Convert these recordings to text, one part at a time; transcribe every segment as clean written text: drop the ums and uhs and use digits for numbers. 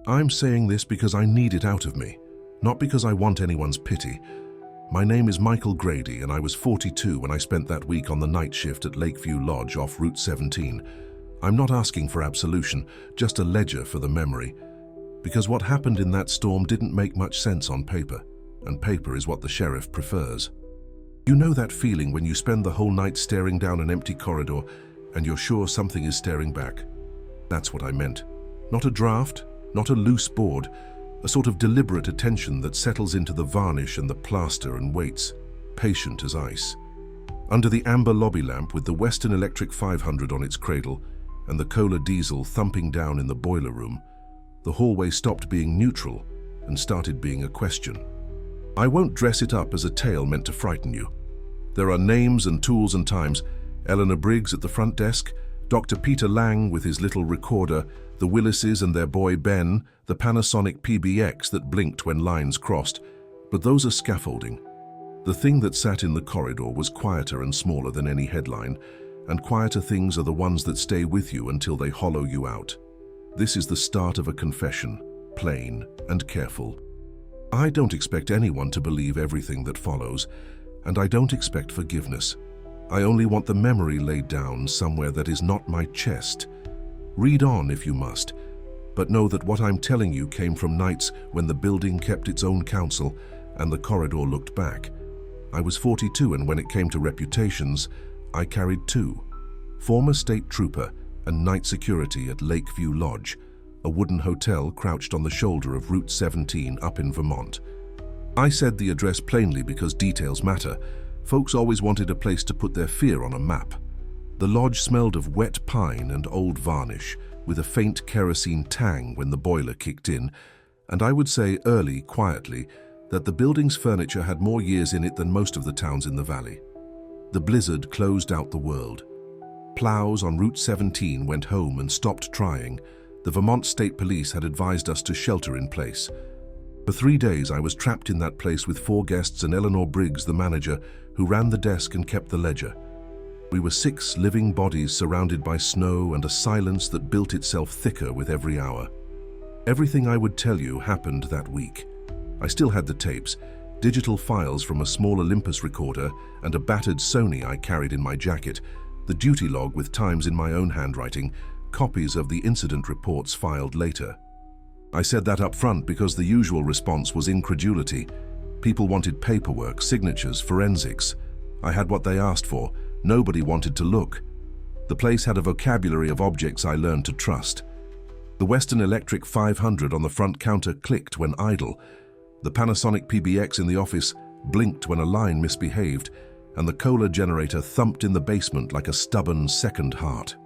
I'm saying this because I need it out of me, not because I want anyone's pity. My name is Michael Grady, and I was 42 when I spent that week on the night shift at Lakeview Lodge off Route 17. I'm not asking for absolution, just a ledger for the memory. Because what happened in that storm didn't make much sense on paper, and paper is what the sheriff prefers. You know that feeling when you spend the whole night staring down an empty corridor and you're sure something is staring back? That's what I meant. Not a draft, not a loose board, a sort of deliberate attention that settles into the varnish and the plaster and waits, patient as ice. Under the amber lobby lamp with the Western Electric 500 on its cradle and the Kohler diesel thumping down in the boiler room, the hallway stopped being neutral and started being a question. I won't dress it up as a tale meant to frighten you. There are names and tools and times: Eleanor Briggs at the front desk, Dr. Peter Lang with his little recorder, the Willises and their boy Ben, the Panasonic PBX that blinked when lines crossed. But those are scaffolding. The thing that sat in the corridor was quieter and smaller than any headline, and quieter things are the ones that stay with you until they hollow you out. This is the start of a confession, plain and careful. I don't expect anyone to believe everything that follows, and I don't expect forgiveness. I only want the memory laid down somewhere that is not my chest. Read on if you must, but know that what I'm telling you came from nights when the building kept its own counsel and the corridor looked back. I was 42, and when it came to reputations, I carried two: former state trooper and night security at Lakeview Lodge, a wooden hotel crouched on the shoulder of Route 17 up in Vermont. I said the address plainly because details matter. Folks always wanted a place to put their fear on a map. The lodge smelled of wet pine and old varnish, with a faint kerosene tang when the boiler kicked in, and I would say early, quietly, that the building's furniture had more years in it than most of the towns in the valley. The blizzard closed out the world. Plows on Route 17 went home and stopped trying. The Vermont State Police had advised us to shelter in place. For 3 days I was trapped in that place with 4 guests and Eleanor Briggs, the manager, who ran the desk and kept the ledger. We were 6 living bodies surrounded by snow and a silence that built itself thicker with every hour. Everything I would tell you happened that week. I still had the tapes, digital files from a small Olympus recorder and a battered Sony I carried in my jacket, the duty log with times in my own handwriting, copies of the incident reports filed later. I said that up front because the usual response was incredulity. People wanted paperwork, signatures, forensics. I had what they asked for. Nobody wanted to look. The place had a vocabulary of objects I learned to trust. The Western Electric 500 on the front counter clicked when idle. The Panasonic PBX in the office blinked when a line misbehaved, and the Kohler generator thumped in the basement like a stubborn second heart.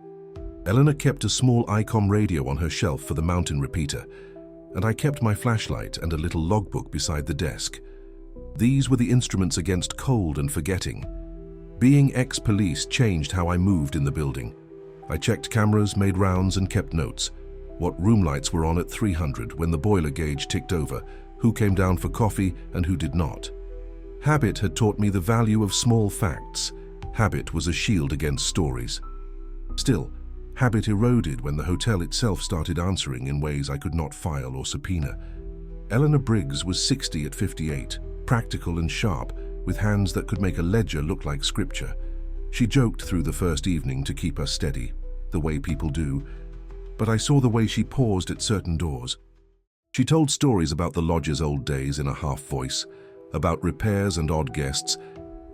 Eleanor kept a small ICOM radio on her shelf for the mountain repeater, and I kept my flashlight and a little logbook beside the desk. These were the instruments against cold and forgetting. Being ex-police changed how I moved in the building. I checked cameras, made rounds, and kept notes. What room lights were on at 300 when the boiler gauge ticked over, who came down for coffee and who did not. Habit had taught me the value of small facts. Habit was a shield against stories. Still, habit eroded when the hotel itself started answering in ways I could not file or subpoena. Eleanor Briggs was 60 at 58, practical and sharp, with hands that could make a ledger look like scripture. She joked through the first evening to keep us steady, the way people do, but I saw the way she paused at certain doors. She told stories about the lodge's old days in a half voice, about repairs and odd guests,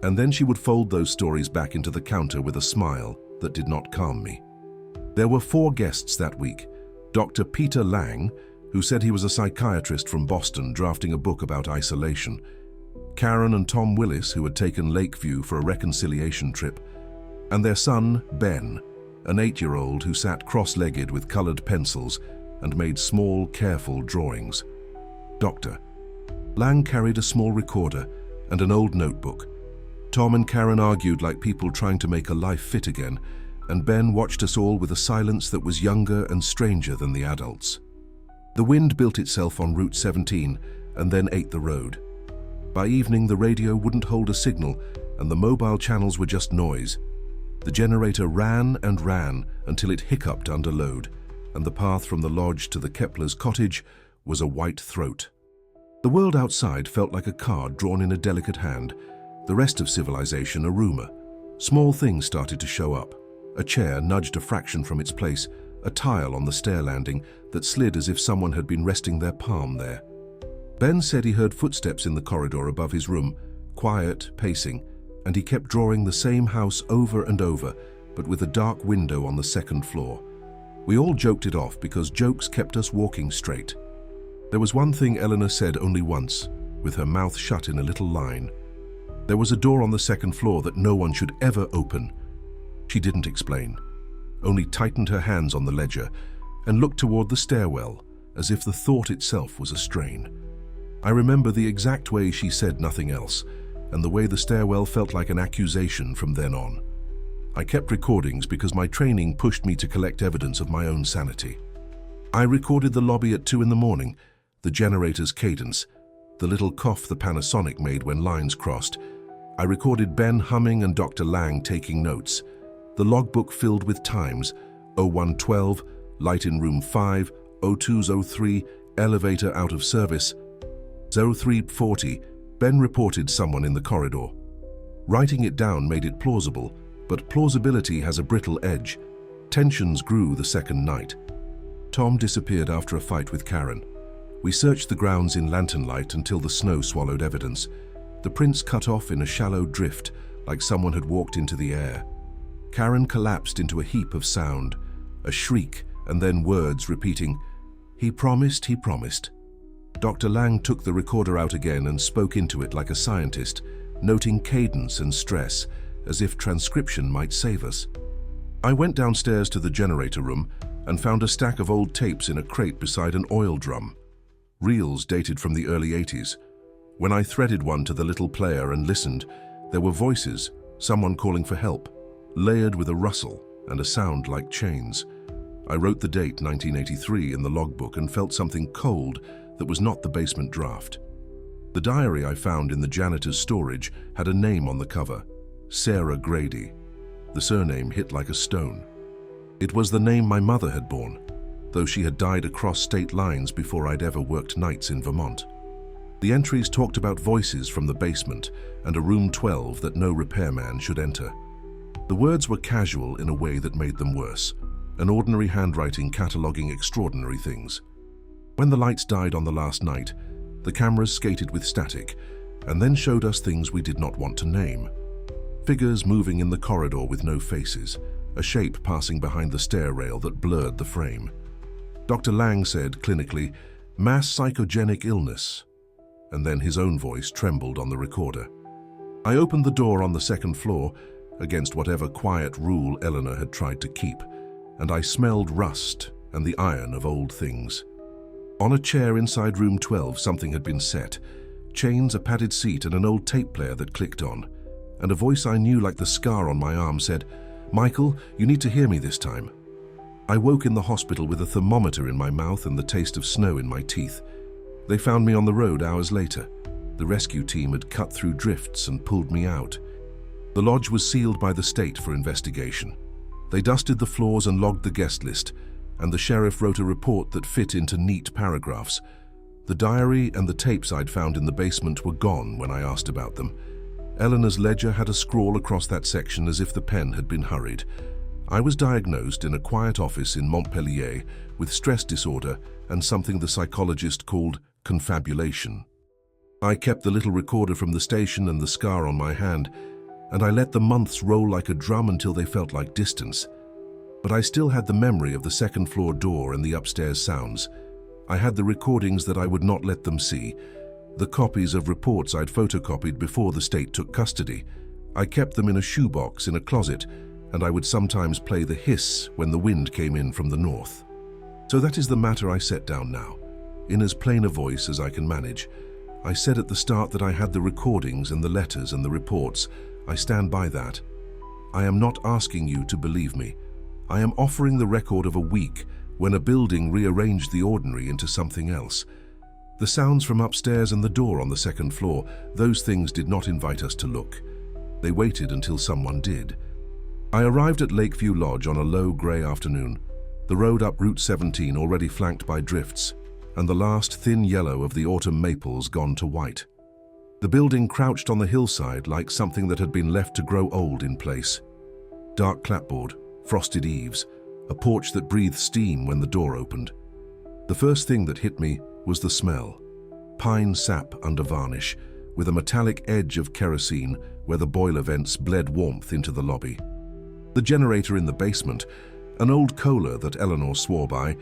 and then she would fold those stories back into the counter with a smile that did not calm me. There were 4 guests that week. Dr. Peter Lang, who said he was a psychiatrist from Boston drafting a book about isolation. Karen and Tom Willis, who had taken Lakeview for a reconciliation trip. And their son, Ben, an 8-year-old who sat cross-legged with colored pencils and made small, careful drawings. Doctor. Lang carried a small recorder and an old notebook. Tom and Karen argued like people trying to make a life fit again, and Ben watched us all with a silence that was younger and stranger than the adults. The wind built itself on Route 17 and then ate the road. By evening, the radio wouldn't hold a signal, and the mobile channels were just noise. The generator ran and ran until it hiccuped under load. The and the path from the lodge to the Kepler's cottage was a white throat. The world outside felt like a card drawn in a delicate hand, the rest of civilization a rumor. Small things started to show up. A chair nudged a fraction from its place, a tile on the stair landing that slid as if someone had been resting their palm there. Ben said he heard footsteps in the corridor above his room, quiet, pacing, and he kept drawing the same house over and over, but with a dark window on the second floor. We all joked it off because jokes kept us walking straight. There was one thing Eleanor said only once, with her mouth shut in a little line. There was a door on the second floor that no one should ever open. She didn't explain, only tightened her hands on the ledger and looked toward the stairwell as if the thought itself was a strain. I remember the exact way she said nothing else, and the way the stairwell felt like an accusation from then on. I kept recordings because my training pushed me to collect evidence of my own sanity. I recorded the lobby at 2 in the morning, the generator's cadence, the little cough the Panasonic made when lines crossed. I recorded Ben humming and Dr. Lang taking notes. The logbook filled with times: 0112, light in room 5, 0203, elevator out of service. 0340, Ben reported someone in the corridor. Writing it down made it plausible, but plausibility has a brittle edge. Tensions grew the second night. Tom disappeared after a fight with Karen. We searched the grounds in lantern light until the snow swallowed evidence. The prints cut off in a shallow drift, like someone had walked into the air. Karen collapsed into a heap of sound, a shriek, and then words repeating, "He promised, he promised." Dr. Lang took the recorder out again and spoke into it like a scientist, noting cadence and stress, as if transcription might save us. I went downstairs to the generator room and found a stack of old tapes in a crate beside an oil drum. Reels dated from the early 80s. When I threaded one to the little player and listened, there were voices, someone calling for help, layered with a rustle and a sound like chains. I wrote the date 1983 in the logbook and felt something cold that was not the basement draft. The diary I found in the janitor's storage had a name on the cover, Sarah Grady. The surname hit like a stone. It was the name my mother had borne, though she had died across state lines before I'd ever worked nights in Vermont. The entries talked about voices from the basement and a room 12 that no repairman should enter. The words were casual in a way that made them worse, an ordinary handwriting cataloging extraordinary things. When the lights died on the last night, the cameras skated with static and then showed us things we did not want to name. Figures moving in the corridor with no faces, a shape passing behind the stair rail that blurred the frame. Dr. Lang said clinically, "Mass psychogenic illness," and then his own voice trembled on the recorder. I opened the door on the second floor, against whatever quiet rule Eleanor had tried to keep, and I smelled rust and the iron of old things. On a chair inside room 12 something had been set, chains, a padded seat, and an old tape player that clicked on. And a voice I knew like the scar on my arm said, "Michael, you need to hear me this time." I woke in the hospital with a thermometer in my mouth and the taste of snow in my teeth. They found me on the road hours later. The rescue team had cut through drifts and pulled me out. The lodge was sealed by the state for investigation. They dusted the floors and logged the guest list, and the sheriff wrote a report that fit into neat paragraphs. The diary and the tapes I'd found in the basement were gone when I asked about them. Eleanor's ledger had a scrawl across that section as if the pen had been hurried. I was diagnosed in a quiet office in Montpellier with stress disorder and something the psychologist called confabulation. I kept the little recorder from the station and the scar on my hand, and I let the months roll like a drum until they felt like distance. But I still had the memory of the second floor door and the upstairs sounds. I had the recordings that I would not let them see, the copies of reports I'd photocopied before the state took custody. I kept them in a shoebox in a closet, and I would sometimes play the hiss when the wind came in from the north. So that is the matter I set down now, in as plain a voice as I can manage. I said at the start that I had the recordings and the letters and the reports. I stand by that. I am not asking you to believe me. I am offering the record of a week when a building rearranged the ordinary into something else. The sounds from upstairs and the door on the second floor, those things did not invite us to look. They waited until someone did. I arrived at Lakeview Lodge on a low grey afternoon. the road up Route 17 already flanked by drifts, and the last thin yellow of the autumn maples gone to white. The building crouched on the hillside like something that had been left to grow old in place. Dark clapboard, frosted eaves, a porch that breathed steam when the door opened. The first thing that hit me was the smell. Pine sap under varnish, with a metallic edge of kerosene where the boiler vents bled warmth into the lobby. The generator in the basement, an old Kohler that Eleanor swore by,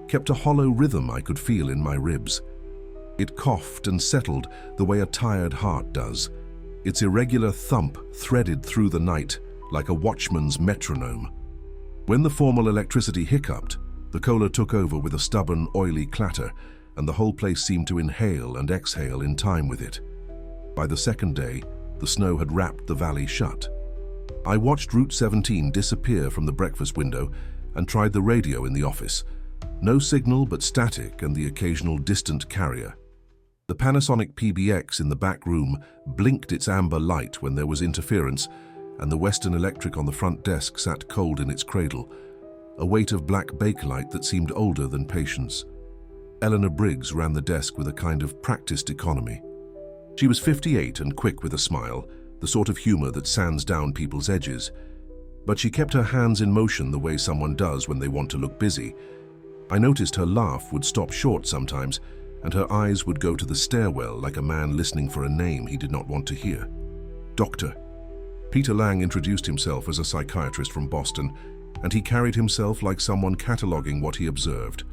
kept a hollow rhythm I could feel in my ribs. It coughed and settled the way a tired heart does, its irregular thump threaded through the night like a watchman's metronome. When the formal electricity hiccuped, the Kohler took over with a stubborn, oily clatter, and the whole place seemed to inhale and exhale in time with it. By the second day, the snow had wrapped the valley shut. I watched Route 17 disappear from the breakfast window and tried the radio in the office. No signal but static and the occasional distant carrier. The Panasonic PBX in the back room blinked its amber light when there was interference, and the Western Electric on the front desk sat cold in its cradle, a weight of black bakelite that seemed older than patience. Eleanor Briggs ran the desk with a kind of practiced economy. She was 58 and quick with a smile, the sort of humor that sands down people's edges. But she kept her hands in motion the way someone does when they want to look busy. I noticed her laugh would stop short sometimes, and her eyes would go to the stairwell like a man listening for a name he did not want to hear. Doctor. Peter Lang introduced himself as a psychiatrist from Boston, and he carried himself like someone cataloging what he observed.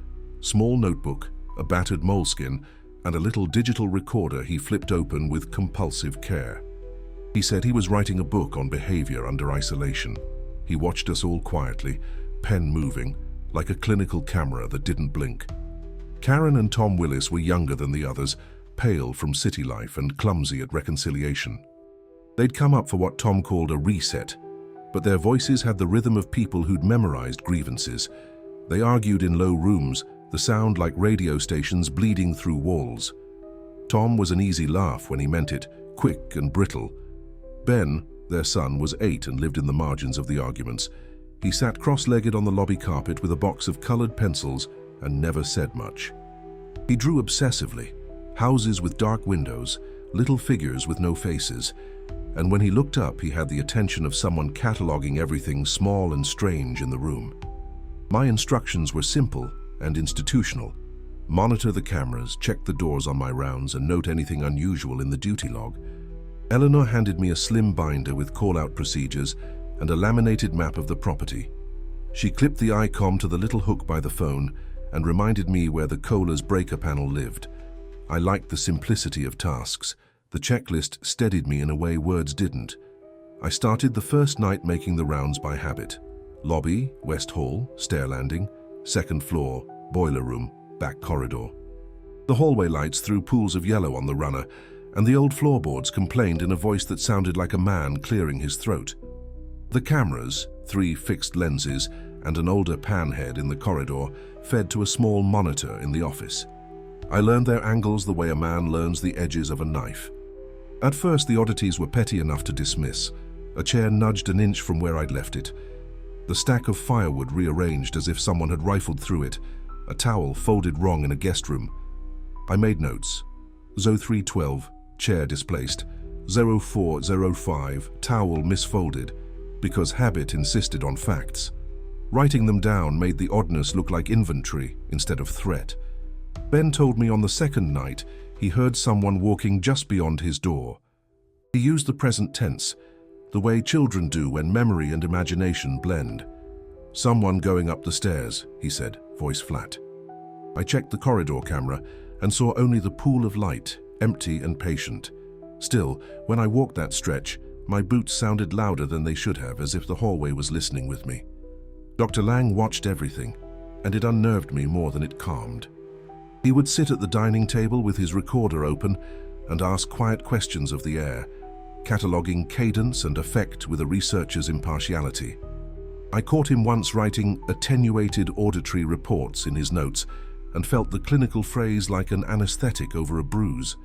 Small notebook, a battered moleskin, and a little digital recorder he flipped open with compulsive care. He said he was writing a book on behavior under isolation. He watched us all quietly, pen moving, like a clinical camera that didn't blink. Karen and Tom Willis were younger than the others, pale from city life and clumsy at reconciliation. They'd come up for what Tom called a reset, but their voices had the rhythm of people who'd memorized grievances. They argued in low rooms, the sound like radio stations bleeding through walls. Tom was an easy laugh when he meant it, quick and brittle. Ben, their son, was 8 and lived in the margins of the arguments. He sat cross-legged on the lobby carpet with a box of colored pencils and never said much. He drew obsessively, houses with dark windows, little figures with no faces, and when he looked up he had the attention of someone cataloging everything small and strange in the room. My instructions were simple and institutional. Monitor the cameras, check the doors on my rounds, and note anything unusual in the duty log. Eleanor handed me a slim binder with call-out procedures and a laminated map of the property. She clipped the ICOM to the little hook by the phone and reminded me where the Kohler's breaker panel lived. I liked the simplicity of tasks. The checklist steadied me in a way words didn't. I started the first night making the rounds by habit. Lobby, West Hall, stair landing, second floor, boiler room, back corridor. The hallway lights threw pools of yellow on the runner, and the old floorboards complained in a voice that sounded like a man clearing his throat. The cameras, 3 fixed lenses, and an older pan head in the corridor fed to a small monitor in the office. I learned their angles the way a man learns the edges of a knife. At first, the oddities were petty enough to dismiss. A chair nudged an inch from where I'd left it. The stack of firewood rearranged as if someone had rifled through it. A towel folded wrong in a guest room. I made notes. 0312, chair displaced. 0405, towel misfolded, because habit insisted on facts. Writing them down made the oddness look like inventory instead of threat. Ben told me on the second night he heard someone walking just beyond his door. He used the present tense, the way children do when memory and imagination blend. Someone going up the stairs, he said, voice flat. I checked the corridor camera and saw only the pool of light, empty and patient. Still, when I walked that stretch, my boots sounded louder than they should have, as if the hallway was listening with me. Dr. Lang watched everything, and it unnerved me more than it calmed. He would sit at the dining table with his recorder open and ask quiet questions of the air, cataloguing cadence and effect with a researcher's impartiality. I caught him once writing attenuated auditory reports in his notes and felt the clinical phrase like an anesthetic over a bruise.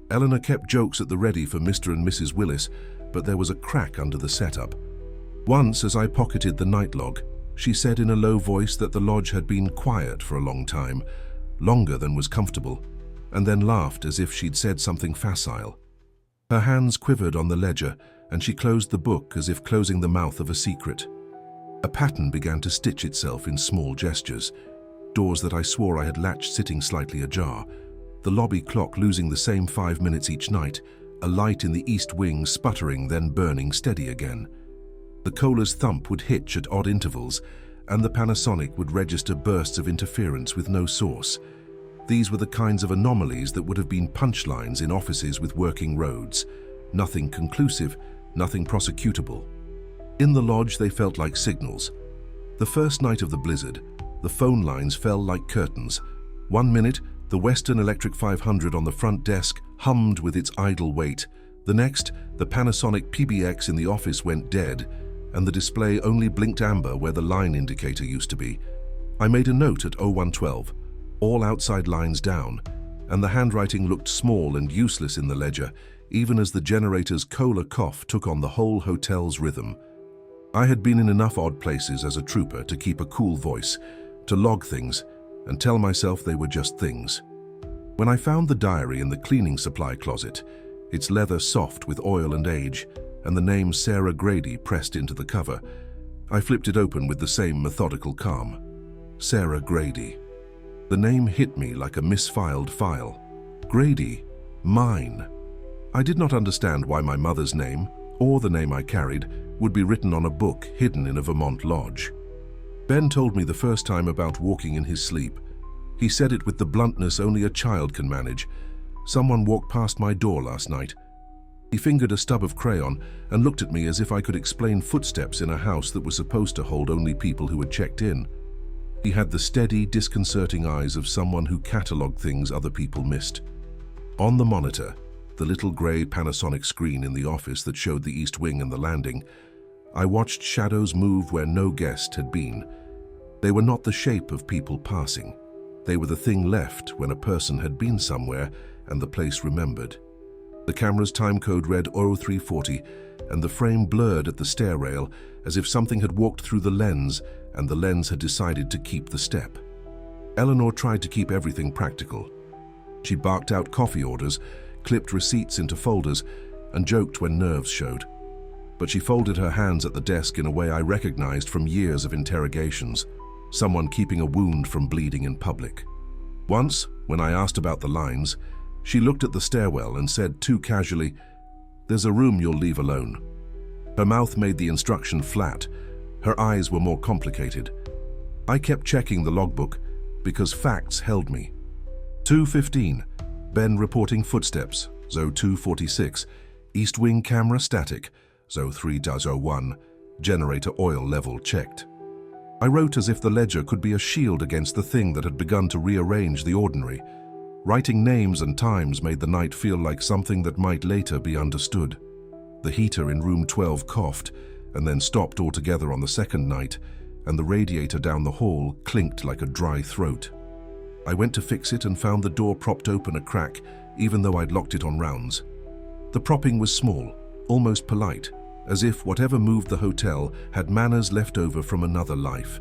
Eleanor kept jokes at the ready for Mr. and Mrs. Willis, but there was a crack under the setup. Once, as I pocketed the night log, She said in a low voice that the lodge had been quiet for a long time, longer than was comfortable, and then laughed as if she'd said something facile. Her hands quivered on the ledger, and she closed the book as if closing the mouth of a secret. A pattern began to stitch itself in small gestures, doors that I swore I had latched sitting slightly ajar, the lobby clock losing the same 5 minutes each night, a light in the east wing sputtering then burning steady again. The Kohler's thump would hitch at odd intervals, and the Panasonic would register bursts of interference with no source. These were the kinds of anomalies that would have been punchlines in offices with working roads. Nothing conclusive, nothing prosecutable. In the lodge, they felt like signals. The first night of the blizzard, the phone lines fell like curtains. 1 minute, the Western Electric 500 on the front desk hummed with its idle weight. The next, the Panasonic PBX in the office went dead, and the display only blinked amber where the line indicator used to be. I made a note at 0112, all outside lines down, and the handwriting looked small and useless in the ledger, even as the generator's Kohler cough took on the whole hotel's rhythm. I had been in enough odd places as a trooper to keep a cool voice, to log things, and tell myself they were just things. When I found the diary in the cleaning supply closet, its leather soft with oil and age, and the name Sarah Grady pressed into the cover, I flipped it open with the same methodical calm. Sarah Grady. The name hit me like a misfiled file. Grady. Mine. I did not understand why my mother's name, or the name I carried, would be written on a book hidden in a Vermont lodge. Ben told me the first time about walking in his sleep. He said it with the bluntness only a child can manage. Someone walked past my door last night. He fingered a stub of crayon and looked at me as if I could explain footsteps in a house that was supposed to hold only people who had checked in. He had the steady, disconcerting eyes of someone who catalogued things other people missed. On the monitor, the little grey Panasonic screen in the office that showed the east wing and the landing, I watched shadows move where no guest had been. They were not the shape of people passing. They were the thing left when a person had been somewhere and the place remembered. The camera's timecode read 0340, and the frame blurred at the stair rail as if something had walked through the lens and the lens had decided to keep the step. Eleanor tried to keep everything practical. She barked out coffee orders, clipped receipts into folders, and joked when nerves showed. But she folded her hands at the desk in a way I recognized from years of interrogations, someone keeping a wound from bleeding in public. Once, when I asked about the lines, she looked at the stairwell and said too casually, "There's a room you'll leave alone." Her mouth made the instruction flat. Her eyes were more complicated. I kept checking the logbook because facts held me. 2:15, Ben reporting footsteps, Zo 246, East Wing camera static, Zo 3-01, generator oil level checked. I wrote as if the ledger could be a shield against the thing that had begun to rearrange the ordinary. Writing names and times made the night feel like something that might later be understood. The heater in room 12 coughed and then stopped altogether on the second night, and the radiator down the hall clinked like a dry throat. I went to fix it and found the door propped open a crack, even though I'd locked it on rounds. The propping was small, almost polite, as if whatever moved the hotel had manners left over from another life.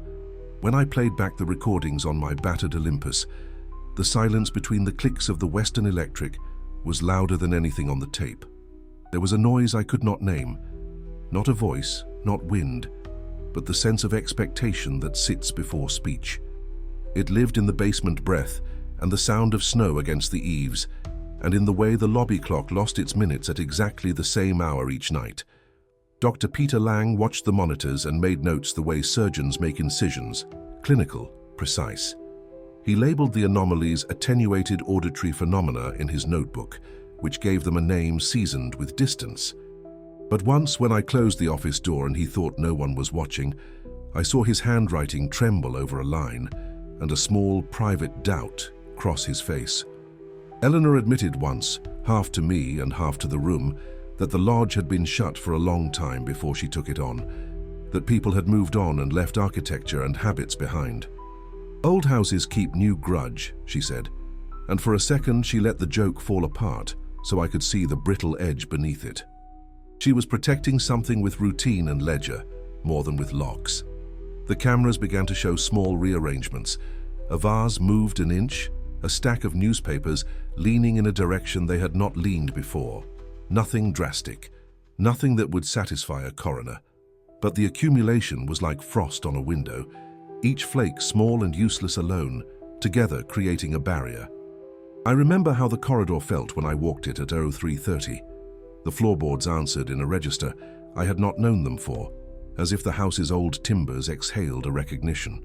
When I played back the recordings on my battered Olympus, the silence between the clicks of the Western Electric was louder than anything on the tape. There was a noise I could not name, not a voice, not wind, but the sense of expectation that sits before speech. It lived in the basement breath and the sound of snow against the eaves, and in the way the lobby clock lost its minutes at exactly the same hour each night. Dr. Peter Lang watched the monitors and made notes the way surgeons make incisions, clinical, precise. He labeled the anomalies attenuated auditory phenomena in his notebook, which gave them a name seasoned with distance. But once, when I closed the office door and he thought no one was watching, I saw his handwriting tremble over a line and a small private doubt cross his face. Eleanor admitted once, half to me and half to the room, that the lodge had been shut for a long time before she took it on, that people had moved on and left architecture and habits behind. "Old houses keep new grudge," she said, and for a second she let the joke fall apart so I could see the brittle edge beneath it. She was protecting something with routine and ledger, more than with locks. The cameras began to show small rearrangements. A vase moved an inch, a stack of newspapers leaning in a direction they had not leaned before. Nothing drastic, nothing that would satisfy a coroner. But the accumulation was like frost on a window, each flake small and useless alone, together creating a barrier. I remember how the corridor felt when I walked it at 03:30. The floorboards answered in a register I had not known them for, as if the house's old timbers exhaled a recognition.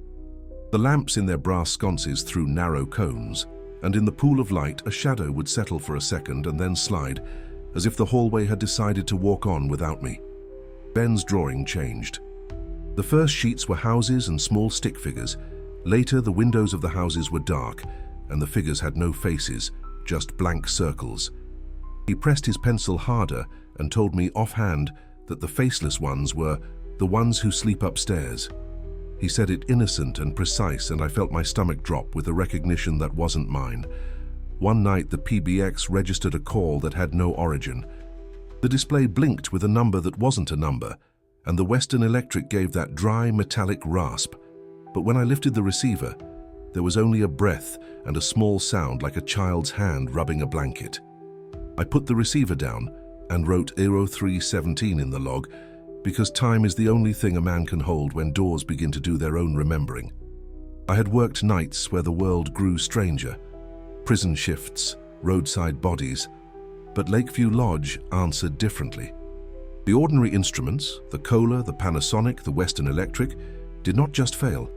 The lamps in their brass sconces threw narrow cones, and in the pool of light a shadow would settle for a second and then slide, as if the hallway had decided to walk on without me. Ben's drawing changed. The first sheets were houses and small stick figures. Later, the windows of the houses were dark, and the figures had no faces, just blank circles. He pressed his pencil harder and told me offhand that the faceless ones were the ones who sleep upstairs. He said it innocent and precise, and I felt my stomach drop with a recognition that wasn't mine. One night, the PBX registered a call that had no origin. The display blinked with a number that wasn't a number, and the Western Electric gave that dry, metallic rasp. But when I lifted the receiver, there was only a breath and a small sound like a child's hand rubbing a blanket. I put the receiver down and wrote 0317 in the log, because time is the only thing a man can hold when doors begin to do their own remembering. I had worked nights where the world grew stranger. Prison shifts, roadside bodies, but Lakeview Lodge answered differently. The ordinary instruments, the Kohler, the Panasonic, the Western Electric, did not just fail.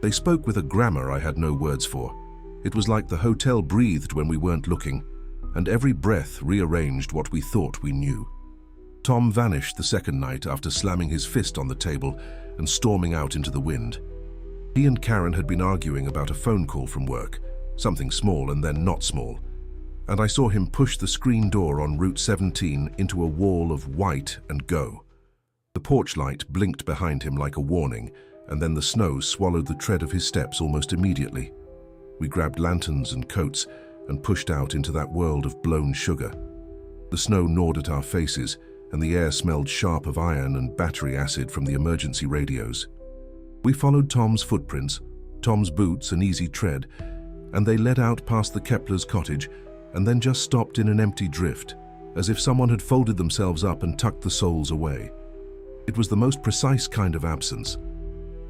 They spoke with a grammar I had no words for. It was like the hotel breathed when we weren't looking, and every breath rearranged what we thought we knew. Tom vanished the second night after slamming his fist on the table and storming out into the wind. He and Karen had been arguing about a phone call from work, something small and then not small, and I saw him push the screen door on Route 17 into a wall of white and go. The porch light blinked behind him like a warning, and then the snow swallowed the tread of his steps almost immediately. We grabbed lanterns and coats and pushed out into that world of blown sugar. The snow gnawed at our faces, and the air smelled sharp of iron and battery acid from the emergency radios. We followed Tom's footprints, Tom's boots and easy tread, and they led out past the Kepler's cottage and then just stopped in an empty drift, as if someone had folded themselves up and tucked the souls away. It was the most precise kind of absence.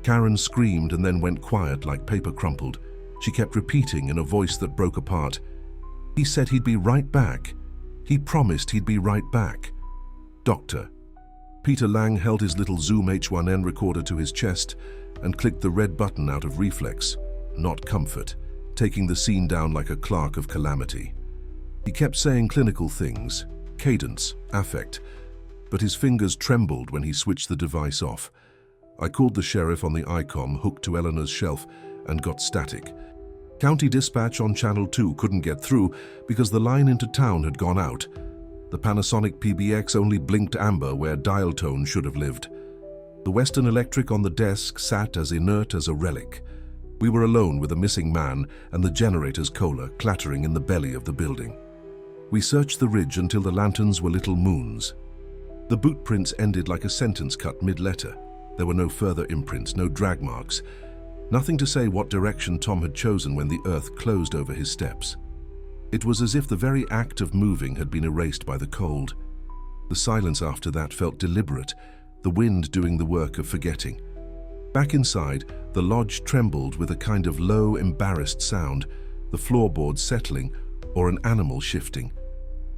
Karen screamed and then went quiet like paper crumpled. She kept repeating in a voice that broke apart, "He said he'd be right back. He promised he'd be right back. Doctor." Peter Lang held his little Zoom H1N recorder to his chest and clicked the red button out of reflex, not comfort, taking the scene down like a clerk of calamity. He kept saying clinical things, cadence, affect, but his fingers trembled when he switched the device off. I called the sheriff on the ICOM hooked to Eleanor's shelf and got static. County dispatch on Channel 2 couldn't get through because the line into town had gone out. The Panasonic PBX only blinked amber where dial tone should have lived. The Western Electric on the desk sat as inert as a relic. We were alone with a missing man and the generator's Kohler clattering in the belly of the building. We searched the ridge until the lanterns were little moons. The boot prints ended like a sentence cut mid-letter. There were no further imprints, no drag marks. Nothing to say what direction Tom had chosen when the earth closed over his steps. It was as if the very act of moving had been erased by the cold. The silence after that felt deliberate, the wind doing the work of forgetting. Back inside, the lodge trembled with a kind of low, embarrassed sound, the floorboards settling or an animal shifting.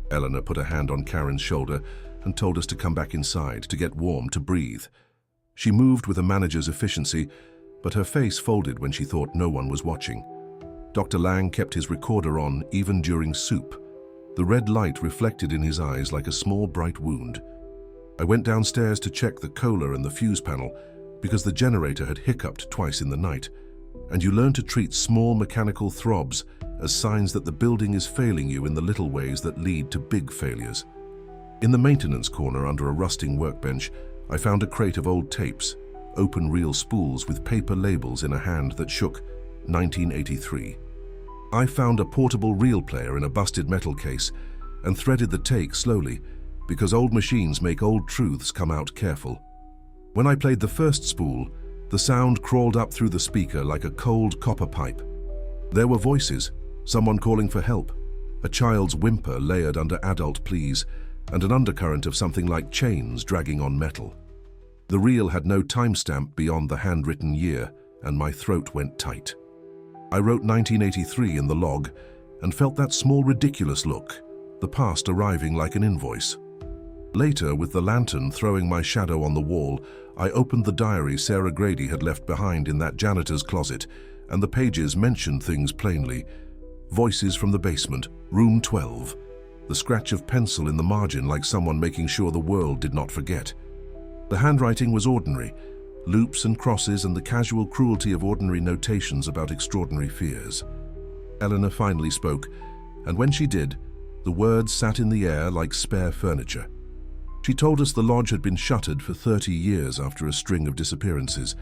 Eleanor put a hand on Karen's shoulder and told us to come back inside, to get warm, to breathe. She moved with a manager's efficiency, but her face folded when she thought no one was watching. Dr. Lang kept his recorder on even during soup. The red light reflected in his eyes like a small bright wound. I went downstairs to check the Kohler and the fuse panel because the generator had hiccuped twice in the night, and you learn to treat small mechanical throbs as signs that the building is failing you in the little ways that lead to big failures. In the maintenance corner under a rusting workbench, I found a crate of old tapes, open reel spools with paper labels in a hand that shook 1983. I found a portable reel player in a busted metal case and threaded the take slowly because old machines make old truths come out careful. When I played the first spool, The sound crawled up through the speaker like a cold copper pipe. There were voices, someone calling for help, a child's whimper layered under adult pleas, and an undercurrent of something like chains dragging on metal. The reel had no timestamp beyond the handwritten year, and my throat went tight. I wrote 1983 in the log and felt that small ridiculous look, the past arriving like an invoice. Later, with the lantern throwing my shadow on the wall, I opened the diary Sarah Grady had left behind in that janitor's closet, and the pages mentioned things plainly. Voices from the basement, room 12. The scratch of pencil in the margin like someone making sure the world did not forget. The handwriting was ordinary, loops and crosses and the casual cruelty of ordinary notations about extraordinary fears. Eleanor finally spoke, and when she did, the words sat in the air like spare furniture. She told us the lodge had been shuttered for 30 years after a string of disappearances,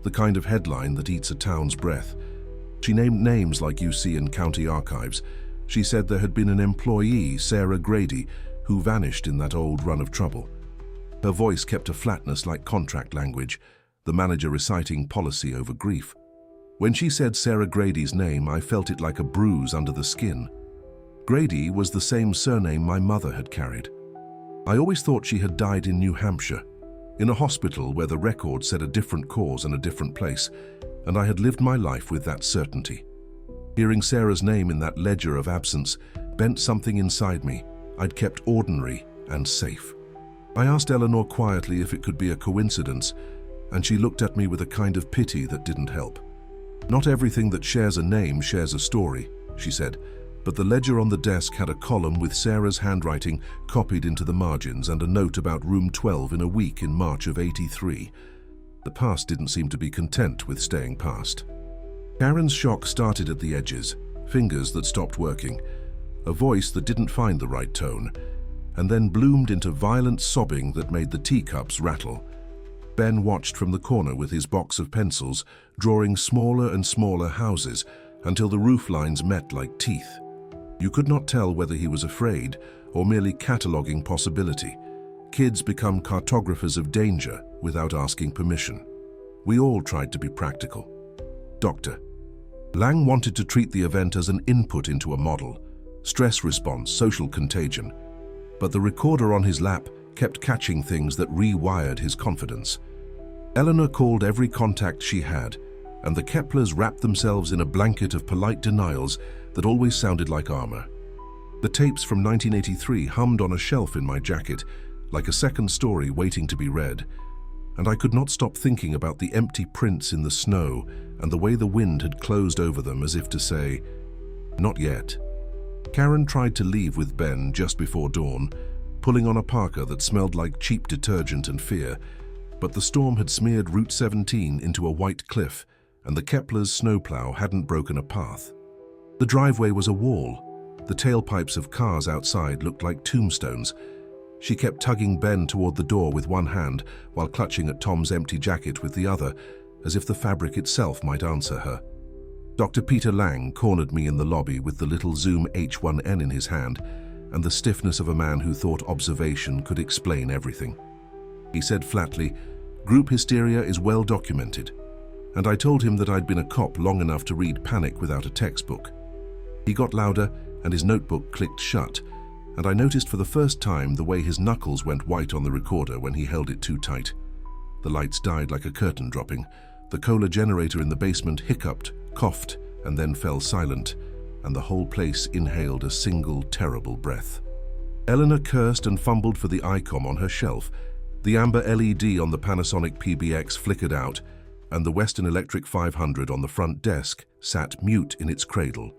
the kind of headline that eats a town's breath. She named names like you see in county archives. She said there had been an employee, Sarah Grady, who vanished in that old run of trouble. Her voice kept a flatness like contract language, the manager reciting policy over grief. When she said Sarah Grady's name, I felt it like a bruise under the skin. Grady was the same surname my mother had carried. I always thought she had died in New Hampshire, in a hospital where the record said a different cause and a different place, and I had lived my life with that certainty. Hearing Sarah's name in that ledger of absence bent something inside me I'd kept ordinary and safe. I asked Eleanor quietly if it could be a coincidence, and she looked at me with a kind of pity that didn't help. Not everything that shares a name shares a story, she said, but the ledger on the desk had a column with Sarah's handwriting copied into the margins and a note about room 12 in a week in March of '83. The past didn't seem to be content with staying past. Karen's shock started at the edges, fingers that stopped working, a voice that didn't find the right tone, and then bloomed into violent sobbing that made the teacups rattle. Ben watched from the corner with his box of pencils, drawing smaller and smaller houses until the roof lines met like teeth. You could not tell whether he was afraid or merely cataloguing possibility. Kids become cartographers of danger without asking permission. We all tried to be practical. Doctor. Lang wanted to treat the event as an input into a model, stress response, social contagion. But the recorder on his lap kept catching things that rewired his confidence. Eleanor called every contact she had, and the Keplers wrapped themselves in a blanket of polite denials that always sounded like armor. The tapes from 1983 hummed on a shelf in my jacket, like a second story waiting to be read, and I could not stop thinking about the empty prints in the snow and the way the wind had closed over them as if to say, "Not yet." Karen tried to leave with Ben just before dawn, pulling on a parka that smelled like cheap detergent and fear, but the storm had smeared Route 17 into a white cliff, and the Keplers' snowplow hadn't broken a path. The driveway was a wall. The tailpipes of cars outside looked like tombstones. She kept tugging Ben toward the door with one hand while clutching at Tom's empty jacket with the other, as if the fabric itself might answer her. Dr. Peter Lang cornered me in the lobby with the little Zoom H1N in his hand and the stiffness of a man who thought observation could explain everything. He said flatly, "Group hysteria is well documented," and I told him that I'd been a cop long enough to read Panic without a textbook. He got louder and his notebook clicked shut, and I noticed for the first time the way his knuckles went white on the recorder when he held it too tight. The lights died like a curtain dropping. The Kohler generator in the basement hiccuped, coughed, and then fell silent, and the whole place inhaled a single terrible breath. Eleanor cursed and fumbled for the ICOM on her shelf. The amber LED on the Panasonic PBX flickered out, and the Western Electric 500 on the front desk sat mute in its cradle.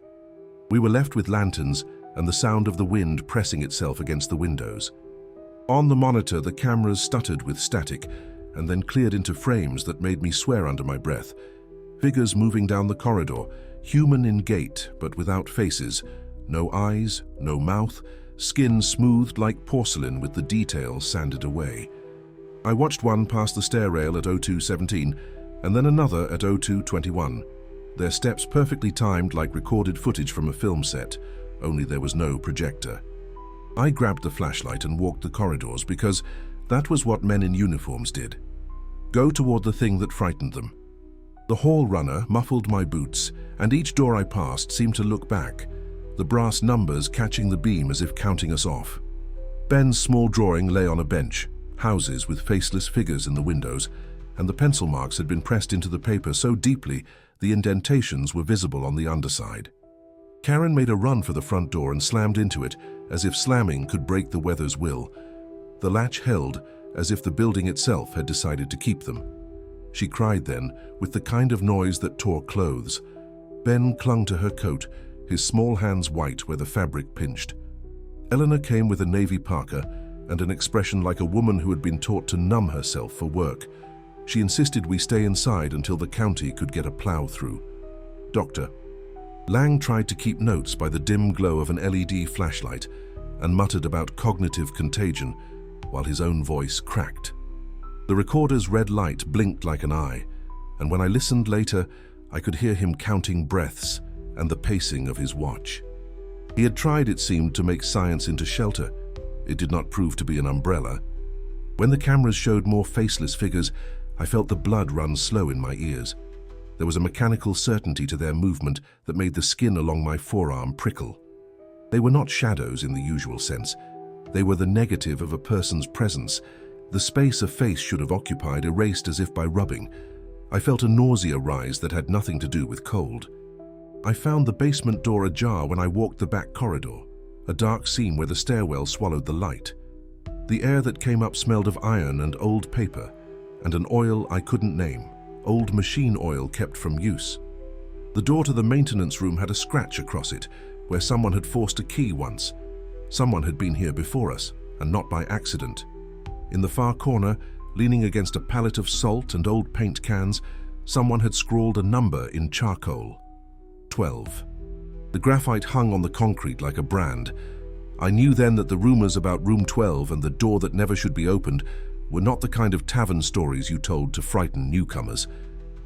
We were left with lanterns and the sound of the wind pressing itself against the windows. On the monitor, the cameras stuttered with static and then cleared into frames that made me swear under my breath. Figures moving down the corridor, human in gait but without faces, no eyes, no mouth, skin smoothed like porcelain with the details sanded away. I watched one pass the stair rail at 02:17 and then another at 02:21. Their steps perfectly timed like recorded footage from a film set, only there was no projector. I grabbed the flashlight and walked the corridors because that was what men in uniforms did. Go toward the thing that frightened them. The hall runner muffled my boots, and each door I passed seemed to look back, the brass numbers catching the beam as if counting us off. Ben's small drawing lay on a bench, houses with faceless figures in the windows, and the pencil marks had been pressed into the paper so deeply the indentations were visible on the underside. Karen made a run for the front door and slammed into it, as if slamming could break the weather's will. The latch held, as if the building itself had decided to keep them. She cried then, with the kind of noise that tore clothes. Ben clung to her coat, his small hands white where the fabric pinched. Eleanor came with a navy parka and an expression like a woman who had been taught to numb herself for work. She insisted we stay inside until the county could get a plow through. Doctor. Lang tried to keep notes by the dim glow of an LED flashlight and muttered about cognitive contagion while his own voice cracked. The recorder's red light blinked like an eye, and when I listened later, I could hear him counting breaths and the pacing of his watch. He had tried, it seemed, to make science into shelter. It did not prove to be an umbrella. When the cameras showed more faceless figures, I felt the blood run slow in my ears. There was a mechanical certainty to their movement that made the skin along my forearm prickle. They were not shadows in the usual sense. They were the negative of a person's presence, the space a face should have occupied erased as if by rubbing. I felt a nausea rise that had nothing to do with cold. I found the basement door ajar when I walked the back corridor, a dark seam where the stairwell swallowed the light. The air that came up smelled of iron and old paper, and an oil I couldn't name, old machine oil kept from use. The door to the maintenance room had a scratch across it, where someone had forced a key once. Someone had been here before us, and not by accident. In the far corner, leaning against a pallet of salt and old paint cans, someone had scrawled a number in charcoal. 12. The graphite hung on the concrete like a brand. I knew then that the rumors about room 12 and the door that never should be opened were not the kind of tavern stories you told to frighten newcomers.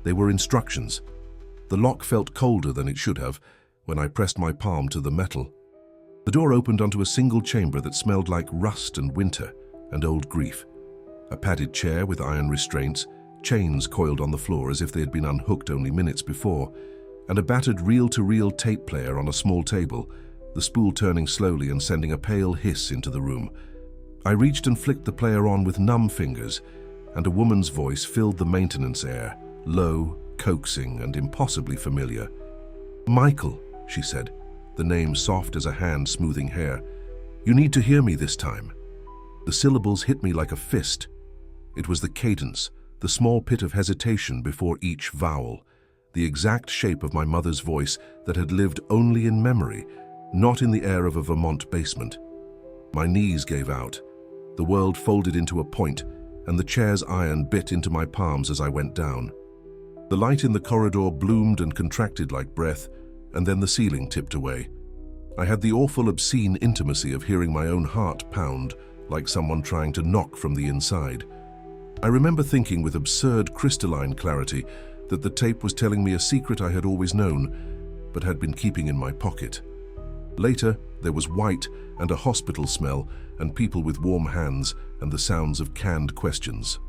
They were instructions. The lock felt colder than it should have when I pressed my palm to the metal. The door opened onto a single chamber that smelled like rust and winter and old grief. A padded chair with iron restraints, chains coiled on the floor as if they had been unhooked only minutes before, and a battered reel-to-reel tape player on a small table, the spool turning slowly and sending a pale hiss into the room. I reached and flicked the player on with numb fingers, and a woman's voice filled the maintenance air, low, coaxing, and impossibly familiar. "Michael," she said, the name soft as a hand smoothing hair. "You need to hear me this time." The syllables hit me like a fist. It was the cadence, the small pit of hesitation before each vowel, the exact shape of my mother's voice that had lived only in memory, not in the air of a Vermont basement. My knees gave out. The world folded into a point, and the chair's iron bit into my palms as I went down. The light in the corridor bloomed and contracted like breath, and then the ceiling tipped away. I had the awful, obscene intimacy of hearing my own heart pound, like someone trying to knock from the inside. I remember thinking with absurd crystalline clarity that the tape was telling me a secret I had always known, but had been keeping in my pocket. Later, there was white and a hospital smell and people with warm hands and the sounds of canned questions.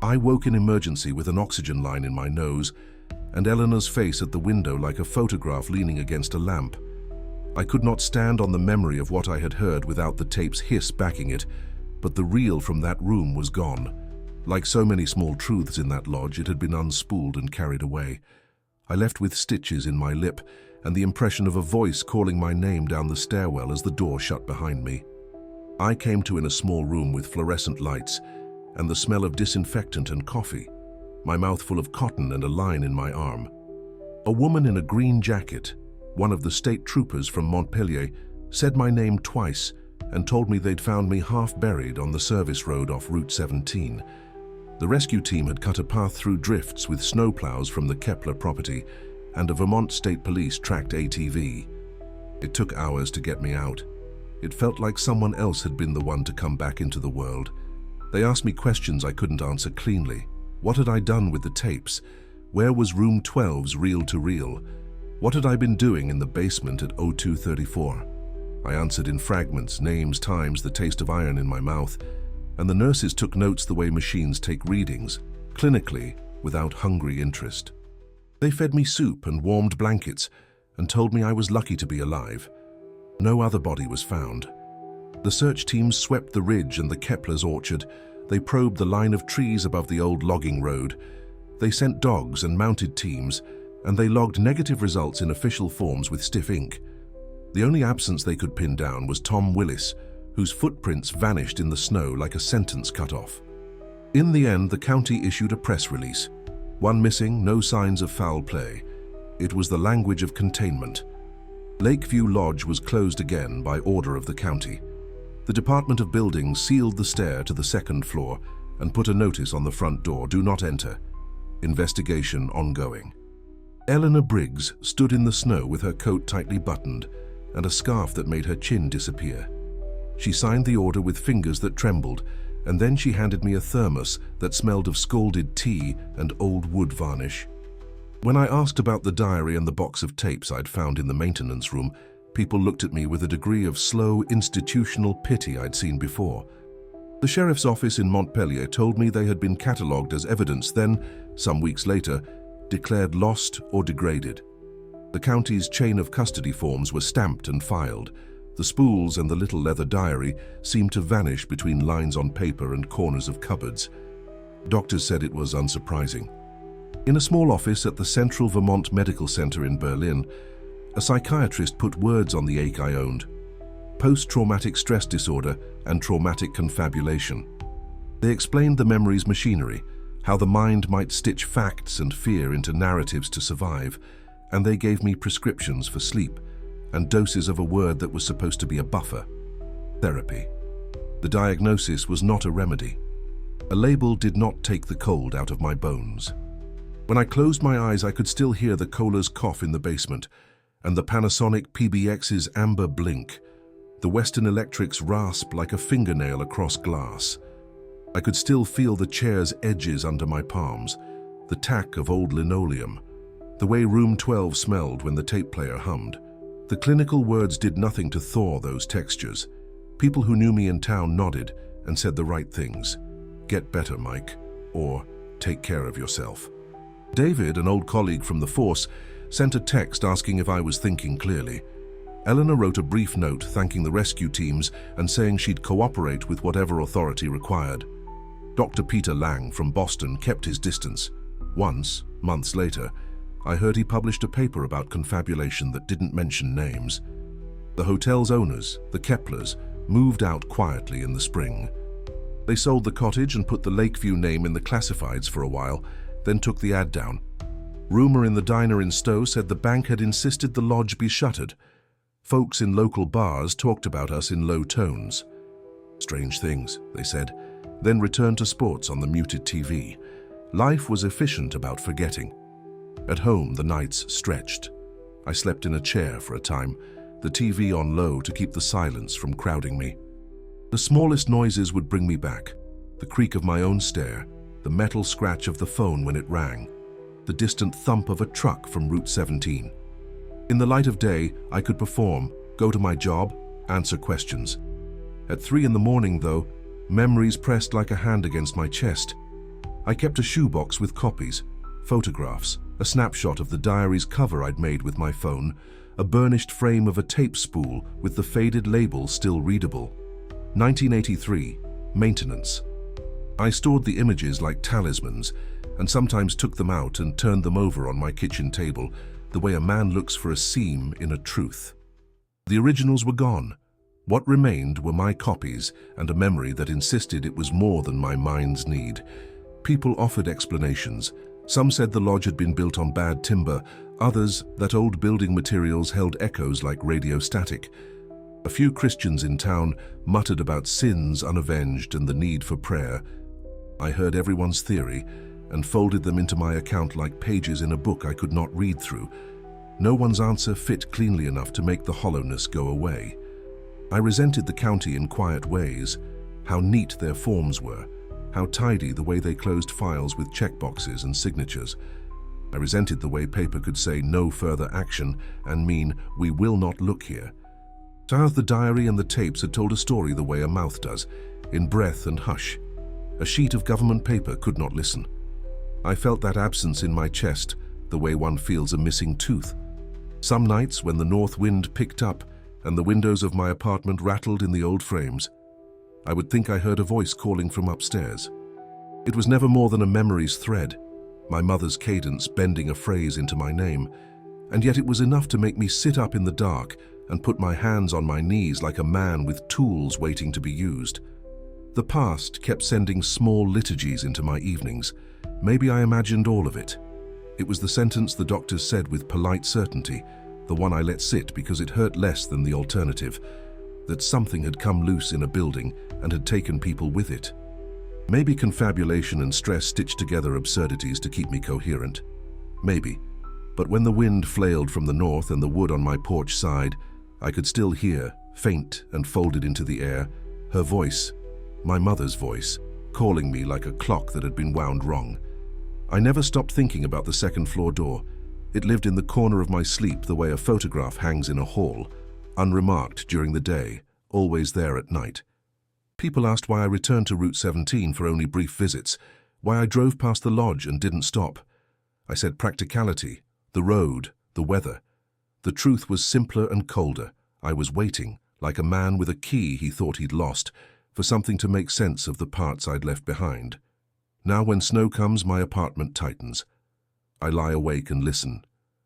I woke in emergency with an oxygen line in my nose and Eleanor's face at the window like a photograph leaning against a lamp. I could not stand on the memory of what I had heard without the tape's hiss backing it, but the reel from that room was gone. Like so many small truths in that lodge, it had been unspooled and carried away. I left with stitches in my lip and the impression of a voice calling my name down the stairwell as the door shut behind me. I came to in a small room with fluorescent lights and the smell of disinfectant and coffee, my mouth full of cotton and a line in my arm. A woman in a green jacket, one of the state troopers from Montpellier, said my name twice and told me they'd found me half buried on the service road off Route 17. The rescue team had cut a path through drifts with snowplows from the Kepler property, and a Vermont State Police tracked ATV. It took hours to get me out. It felt like someone else had been the one to come back into the world. They asked me questions I couldn't answer cleanly. What had I done with the tapes? Where was room 12's reel-to-reel? What had I been doing in the basement at 0234? I answered in fragments, names, times, the taste of iron in my mouth, and the nurses took notes the way machines take readings, clinically, without hungry interest. They fed me soup and warmed blankets and told me I was lucky to be alive. No other body was found. The search teams swept the ridge and the Kepler's orchard. They probed the line of trees above the old logging road. They sent dogs and mounted teams, and they logged negative results in official forms with stiff ink. The only absence they could pin down was Tom Willis, whose footprints vanished in the snow like a sentence cut off. In the end, the county issued a press release. One missing, no signs of foul play. It was the language of containment. Lakeview Lodge was closed again by order of the county. The Department of Buildings sealed the stair to the second floor and put a notice on the front door, "Do not enter. Investigation ongoing." Eleanor Briggs stood in the snow with her coat tightly buttoned and a scarf that made her chin disappear. She signed the order with fingers that trembled, and then she handed me a thermos that smelled of scalded tea and old wood varnish. When I asked about the diary and the box of tapes I'd found in the maintenance room, people looked at me with a degree of slow, institutional pity I'd seen before. The sheriff's office in Montpelier told me they had been catalogued as evidence, then, some weeks later, declared lost or degraded. The county's chain of custody forms were stamped and filed. The spools and the little leather diary seemed to vanish between lines on paper and corners of cupboards. Doctors said it was unsurprising. In a small office at the Central Vermont Medical Center in Berlin, a psychiatrist put words on the ache I owned: post-traumatic stress disorder and traumatic confabulation. They explained the memory's machinery, how the mind might stitch facts and fear into narratives to survive, and they gave me prescriptions for sleep and doses of a word that was supposed to be a buffer: therapy. The diagnosis was not a remedy. A label did not take the cold out of my bones. When I closed my eyes, I could still hear the Kohler's cough in the basement, and the Panasonic PBX's amber blink, the Western Electric's rasp like a fingernail across glass. I could still feel the chair's edges under my palms, the tack of old linoleum, the way room 12 smelled when the tape player hummed. The clinical words did nothing to thaw those textures. People who knew me in town nodded and said the right things. "Get better, Mike," or "Take care of yourself." David, an old colleague from the force, sent a text asking if I was thinking clearly. Eleanor wrote a brief note thanking the rescue teams and saying she'd cooperate with whatever authority required. Dr. Peter Lang from Boston kept his distance. Once, months later, I heard he published a paper about confabulation that didn't mention names. The hotel's owners, the Keplers, moved out quietly in the spring. They sold the cottage and put the Lakeview name in the classifieds for a while, then took the ad down. Rumor in the diner in Stowe said the bank had insisted the lodge be shuttered. Folks in local bars talked about us in low tones. Strange things, they said, then returned to sports on the muted TV. Life was efficient about forgetting. At home, the nights stretched. I slept in a chair for a time, the TV on low to keep the silence from crowding me. The smallest noises would bring me back: the creak of my own stair, the metal scratch of the phone when it rang, the distant thump of a truck from Route 17. In the light of day, I could perform, go to my job, answer questions. At 3 in the morning, though, memories pressed like a hand against my chest. I kept a shoebox with copies, photographs, a snapshot of the diary's cover I'd made with my phone, a burnished frame of a tape spool with the faded label still readable. 1983, maintenance. I stored the images like talismans and sometimes took them out and turned them over on my kitchen table, the way a man looks for a seam in a truth. The originals were gone. What remained were my copies and a memory that insisted it was more than my mind's need. People offered explanations. Some said the lodge had been built on bad timber, others that old building materials held echoes like radio static. A few Christians in town muttered about sins unavenged and the need for prayer. I heard everyone's theory and folded them into my account like pages in a book I could not read through. No one's answer fit cleanly enough to make the hollowness go away. I resented the county in quiet ways, how neat their forms were, how tidy the way they closed files with checkboxes and signatures. I resented the way paper could say no further action and mean we will not look here. How the diary and the tapes had told a story the way a mouth does, in breath and hush. A sheet of government paper could not listen. I felt that absence in my chest, the way one feels a missing tooth. Some nights when the north wind picked up and the windows of my apartment rattled in the old frames, I would think I heard a voice calling from upstairs. It was never more than a memory's thread, my mother's cadence bending a phrase into my name, and yet it was enough to make me sit up in the dark and put my hands on my knees like a man with tools waiting to be used. The past kept sending small liturgies into my evenings. Maybe I imagined all of it. It was the sentence the doctors said with polite certainty, the one I let sit because it hurt less than the alternative, that something had come loose in a building and had taken people with it. Maybe confabulation and stress stitched together absurdities to keep me coherent. Maybe. But when the wind flailed from the north and the wood on my porch sighed, I could still hear, faint and folded into the air, her voice, my mother's voice, calling me like a clock that had been wound wrong. I never stopped thinking about the second-floor door. It lived in the corner of my sleep the way a photograph hangs in a hall, unremarked during the day, always there at night. People asked why I returned to Route 17 for only brief visits, why I drove past the lodge and didn't stop. I said practicality, the road, the weather. The truth was simpler and colder. I was waiting, like a man with a key he thought he'd lost, for something to make sense of the parts I'd left behind. Now when snow comes, my apartment tightens. I lie awake and listen.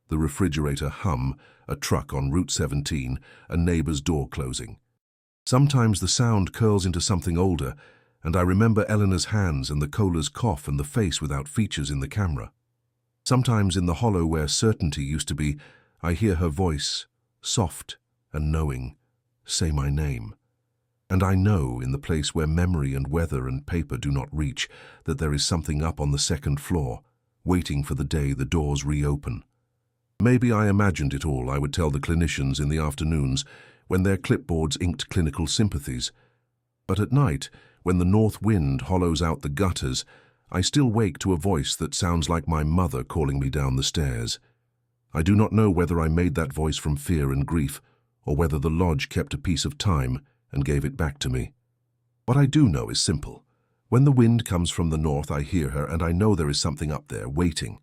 The refrigerator hum, a truck on Route 17, a neighbor's door closing. Sometimes the sound curls into something older, and I remember Eleanor's hands and the Kohler's cough and the face without features in the camera. Sometimes in the hollow where certainty used to be, I hear her voice, soft and knowing, say my name. And I know, in the place where memory and weather and paper do not reach, that there is something up on the second floor, waiting for the day the doors reopen. Maybe I imagined it all, I would tell the clinicians in the afternoons, when their clipboards inked clinical sympathies. But at night, when the north wind hollows out the gutters, I still wake to a voice that sounds like my mother calling me down the stairs. I do not know whether I made that voice from fear and grief, or whether the lodge kept a piece of time and gave it back to me. What I do know is simple. When the wind comes from the north, I hear her, and I know there is something up there, waiting,